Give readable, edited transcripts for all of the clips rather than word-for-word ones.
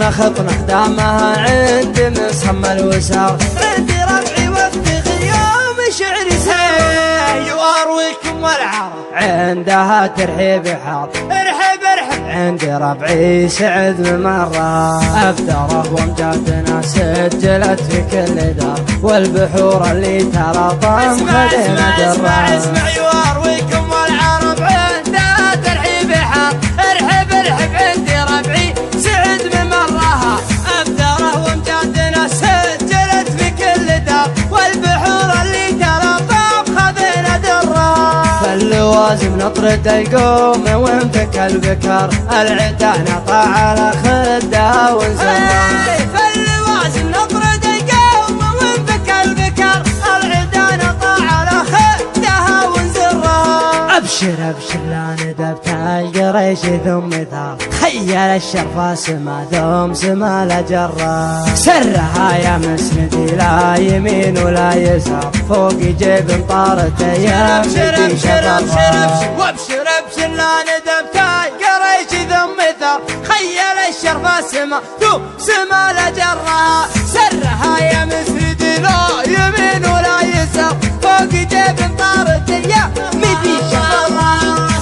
اطنخ دامها عندي مصمى الوسار، عندي ربعي وافتخر يوم شعري سير، وارويكم والعرب عندها ترحيب حار، ارحب عندي ربعي سعد بمرة، أبدره وامجادنا سجلت في كل دار، والبحور اللي ترى طم خدنا درة. اسمع يوارويكم والعرب عندها ترحيب حار، ارحب عندي ربعي سعد بمرة، أبدره وامجادنا سجلت في كل دار، والبحور اللي ترى طم خدنا درة. فاللوازم نطرد القوم وانفك البكر، العتان طاع على خدها ونزمر. فاللوازم نطرد القوم وانفك البكر، العتان طاع على خدها ونزمر. ابشر لا ندبت القريش ثم ثار، تخيل الشرفة سما ثم سما لجرة، سرها يا مسندي لا يمين ولا يسار، فوق جيب طارت ايام ندي شرفة. وابشر لا ندبت القريش ثم ثار، خيل الشرفة سما ثم سما لجرة، سرها يا مسندي لا يمين ولا يسار، فوق جيب طارت ايام ندي شرفة.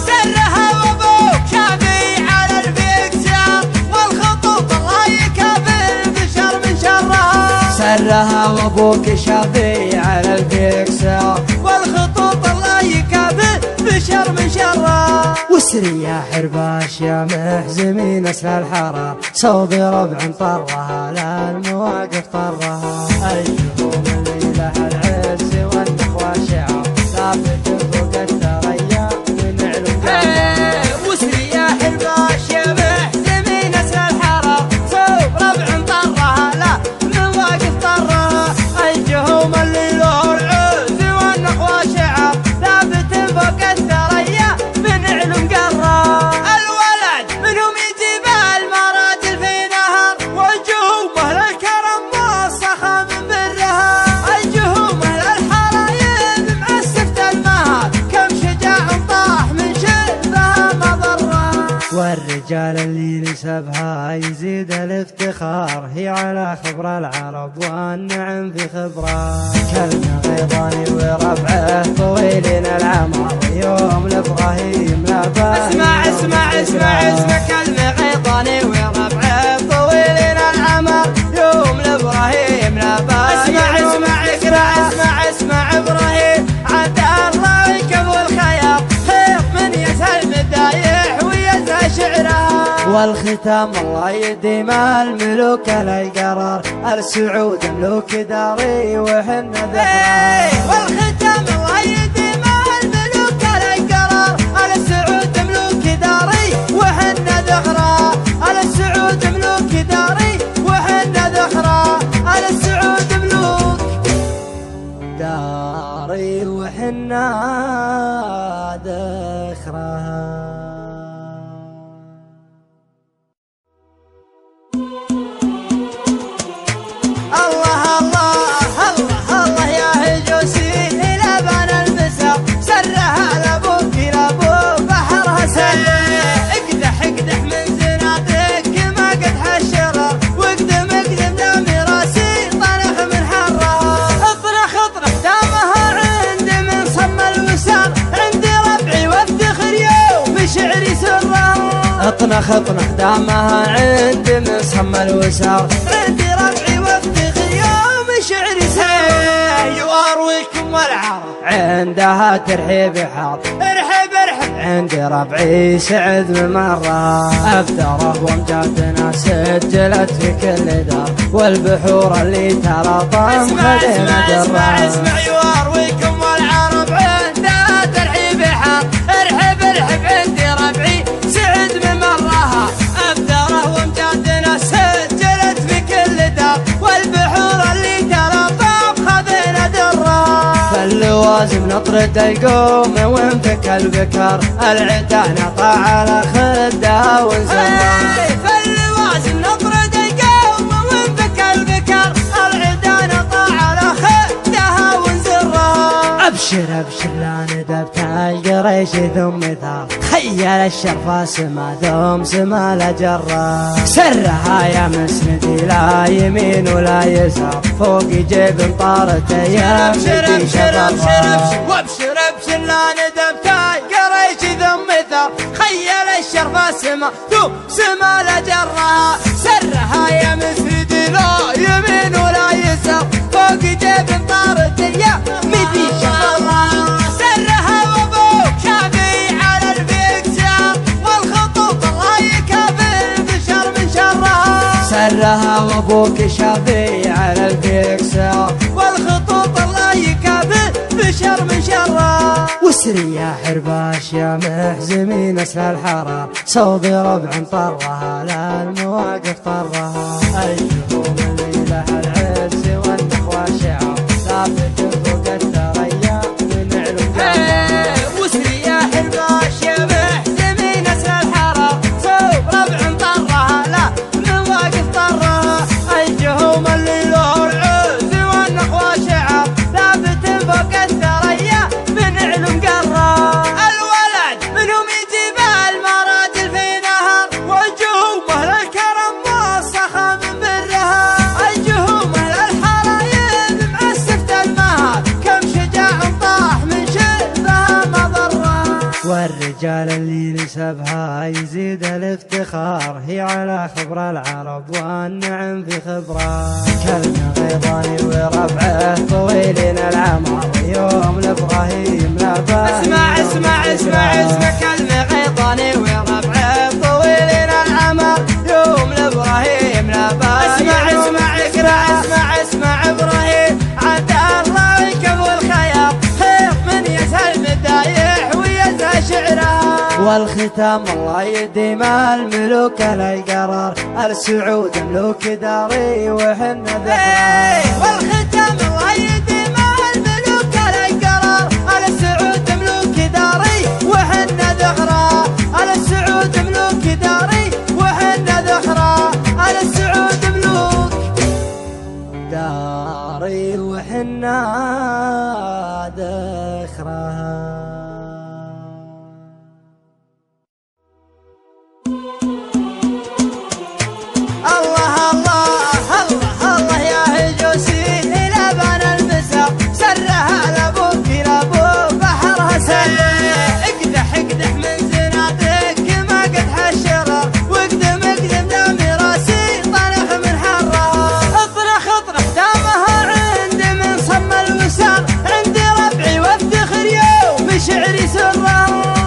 سرها وابوك شافي على الفكسار، والخطوط الله يكافر بشر من شرها. سرها وابوك شافي على الفكسار، والخطوط الله يكافر بشر من شرها. واسري يا حرباش يا محزمين اسل الحرار، صوب ربع طرها لا المواقف طرها، الجهوم الليلة العز والنخوة شعار، ثابت فوق الثريا من علم جرها. واسري يا حرباش يا محزمين اسل الحرار، صوب ربع طرها لا المواقف طرها، الجهوم الليلة العز والنخوة شعار، ثابت فوق الثريا من علم جرها. الولد منهم يجيب المراجل في نهر، والجهوم اهل الكرم والسخا من برها، الجهوم اهل الحرايب معسفة المهر، كم شجاع طاح من شبها مضرة. والرجال اللي نسبها يزيد الافتخار، هي على خبر العرب والنعم في خبره، كلمة غيضاني وربعه طويلين العمر، يوم لابراهيم لابا. اسمع كلمة غيضاني وربعه طويلين العمر، يوم لابراهيم لابا. اسمع ابراهيم عد الله ويكفو الخياط، خيط من يسهل مدايح ويزهى شعرها، والختام الله يديم الملوك للقرار، السعود ملوك داري وحنا ذكرى. والختام الله يديم الملوك للقرار، السعود ملوك داري وحنا ذكرى، السعود ملوك داري وحنا ذكرى، السعود ملوك داري وحنا ذكرى. اطنخ دامها عندي مصمى الوسار، عندي ربعي وافتخر يوم شعري سير، وارويكم والعرب عندها ترحيب حار، ارحب عندي ربعي سعد بمرة، أبدره وامجادنا سجلت في كل دار، والبحور اللي ترى طم خدنا درة. اسمع يوارويكم والعرب عندها ترحيب حار، ارحب عندي ربعي سعد بمرة، أبدره وامجادنا سجلت في كل دار، والبحور اللي ترى طم خدنا درة. فاللوازم نطرد القوم وانفك البكر، العتان طاع على خدها ونزمر. فاللوازم نطرد القوم وانفك البكر، العتان طاع على خدها ونزمر. أبشر أبشر لا ندبت القريش ثم ثار خيل الشرفة سما ثم سما لا جرى سرها يا مسندي لا يمين ولا يسار فوق جيب طارته يا أبشر أبشر أبشر وابشر أبشر لا ندبت القريش ثم ثار خيل الشرفة سما ثم سما لا جرى سرها يا مسندي لا يمين ولا يسار فوق جيب طارته يا مدي شرى سرها وابوك شافي على الفكسار والخطوط الله يكافئ بشر من شرها سرها وابوك شافي على الفكسار والخطوط الله يكافئ بشر من شرها وسري يا حرباش يا محزمين اسل الحرار صوب ربع طرها لا المواقف طرها الجهوم اللي لها العز والنخوة شعار ثابت فوق الثريا من علو وسري يا حرباش يا محزمين اسل الحرار صوب ربع طرها لا المواقف طرها الجهوم اللي له العز والنخوة شعار ثابت فوق الثريا من علم قرها الولد منهم يجيب المراجل في نهر والجهوم اهل الكرم والسخا من برها الجهوم اهل الحرايب معسفة المهر كم شجاع طاح من شبها مضرها والرجال اللي نسبها يزيد الافتخار هي على خبر العرب والنعم في خبره كلمة غيظاني وربعه طويلين العمر يوم لابراهيم لا اسمع اسمع اسمع اسمع كلمة غيظاني وربعه طويلين العمر يوم لابراهيم لا اسمع اسمع اسمع اسمع اسمع ابراهيم عد الله يكفو الخيار خير من يسهل مدايح ويسهل شعرها والختام الله يديم الملوك القرار السعود ملوك داري وحنا ذكرى والختام الله يديم الملوك القرار السعود ملوك داري وحنا ذكرى السعود ملوك داري وحنا ذكرى السعود ملوك داري وحنا ذكرى.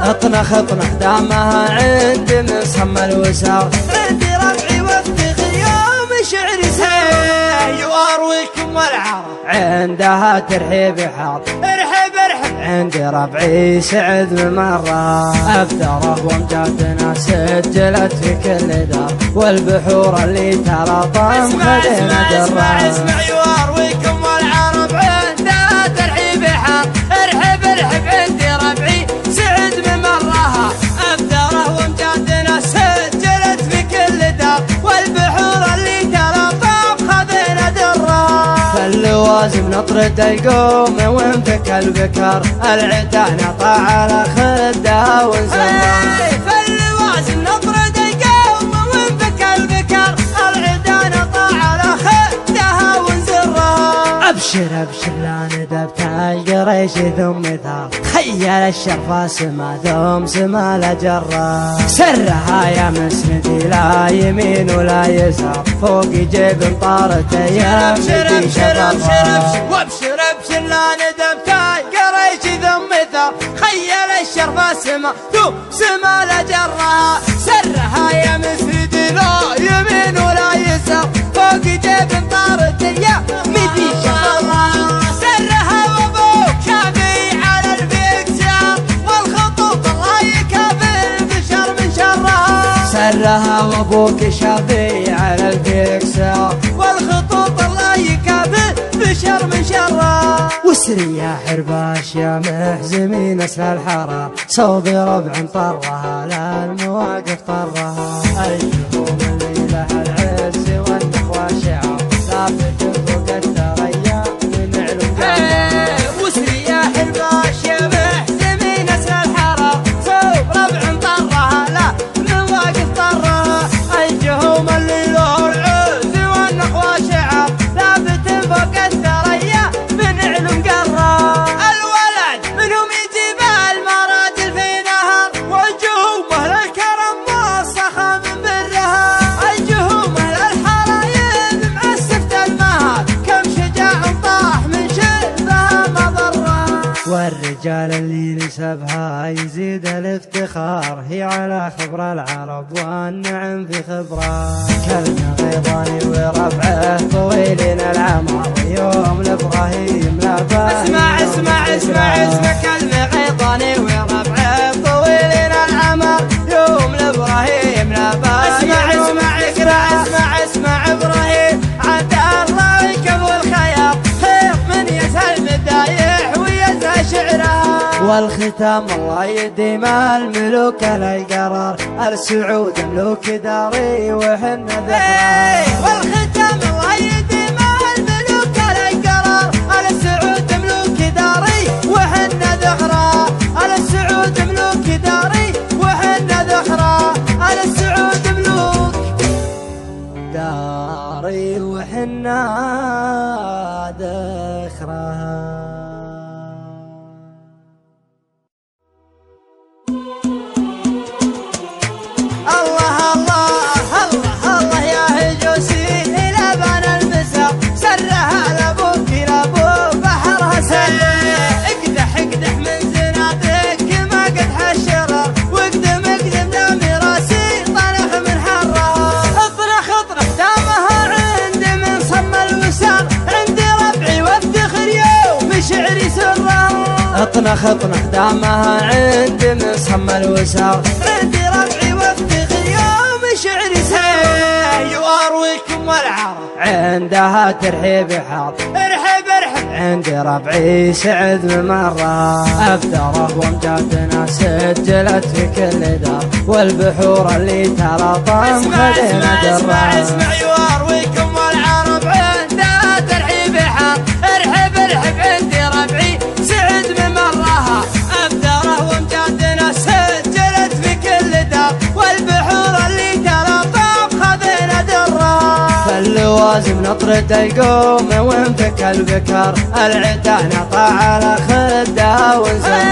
اطنخ اطنخ دامها عند من صم الوسار عندي ربعي وافتخر يوم شعري سيء وارويكم والعرب عندها ترحيب حاط ارحب ارحب عندي ربعي سعد بمرة أبدره وامجادنا سجلت في كل دار والبحور اللي ترى طم خدنا درة اسمع يوارويكم والعرب عندها ترحيب حاط ارحب ارحب عندي ربعي سعد بمرها أبدره وامجادنا سجلت في كل دار والبحور اللي ترى طم خدنا درة فاللوازم نطرد القوم وانفك البكر العدا نطع على خدها ونسمع فاللوازم نطرد القوم وانفك البكر العدا نطع على خدها ونزرها أبشر أبشر لا ندبت القريش ثم ثار خيل الشرفة سما ثم سما لا جرى سرها يا مسندي لا يمين ولا يسار فوق جيب طارته يا مدي شرفها وابشر ابشر لا ندبت القريش ثم ثار خيل الشرفة سما ثم سما لا جرى سرها يا مسندي لا يمين ولا يسار فوق جيب طارته يا مدي شرفها سرها وابوك شافي على الفكسار والخطوط الله يكافئ بشر من شرها سرها وابوك شافي على الفكسار والخطوط الله يكافئ بشر من شرها وسري يا حرباش يا محزمين اسل الحرار صوب ربع طرها لا المواقف طرها الجهوم اللي لها العز والنخوة شعار ثابت فوق الثريا من علو وسري يا حرباش الرجال اللي نسبها يزيد الافتخار، هي على خبر العرب والنعم في خبره. كلمة غيضاني وربعه طويلين العمر، يوم لابراهيم لا باهي. اسمع كلمة غيضاني وربعه طويلين العمر، يوم لابراهيم لا باهي. اسمع ابراهيم عد الله يكب الخيار، خير من يسهل مدايح ويسهل شعرها. والختام الله يديم الملوك القرار، السعود ملوك داري وحن ذكرى. والختام الله يديم الملوك القرار، السعود ملوك داري وحن ذكرى. السعود ملوك داري وحن ذكرى. السعود ملوك داري وحنا ذكرها. الله يا هجوسي إلى بان المساء، سرها لابوك لابو بحرها سلة. اقدح من زنادك ما قد حشرر، واقدم لمراسي طنخ من حرها. اطرخ دامها عندي من صم الوسار، عندي ربعي وافتخر يوم شعري سرها. اطنخ دامها عندي من صم الوسار، عندي ربعي وافتخر يوم شعري سرها. يوارويكم والعرب عندها ترحيب حاط، ارحب عندي ربعي سعد بمرة. أبدره وامجادنا سجلت في كل دار، والبحور اللي تلاطم خدينا درة. اسمع يوارويكم والعرب عندها ترحيب حار، ارحب عندي ربعي سعد بمرها. أبدره وامجادنا سجلت في كل دار، والبحور اللي تلاطم خدينا درة. فاللوازم نطرد القوم وانفك البكر، العتاه نطع على خده ونسمع.